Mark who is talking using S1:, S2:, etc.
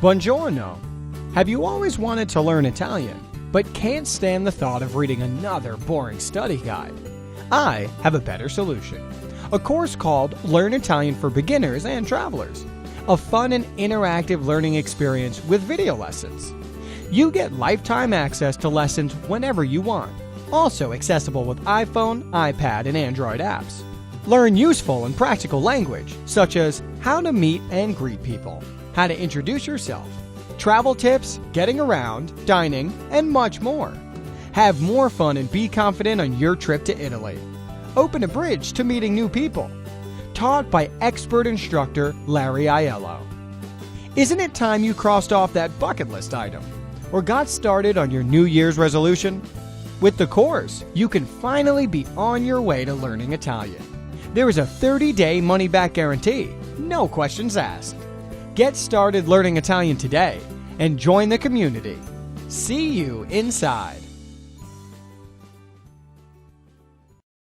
S1: Buongiorno. Have you always wanted to learn Italian, but can't stand the thought of reading another boring study guide? I have a better solution. A course called Learn Italian for Beginners and Travelers. A fun and interactive learning experience with video lessons. You get lifetime access to lessons whenever you want. Also accessible with iPhone, iPad, and Android apps. Learn useful and practical language, such as how to meet and greet people, how to introduce yourself, travel tips, getting around, dining, and much more. Have more fun and be confident on your trip to Italy. Open a bridge to meeting new people. Taught by expert instructor Larry Aiello. Isn't it time you crossed off that bucket list item? Or got started on your New Year's resolution? With the course, you can finally be on your way to learning Italian. There is a 30-day money-back guarantee, no questions asked. Get started learning Italian today and join the community. See you inside.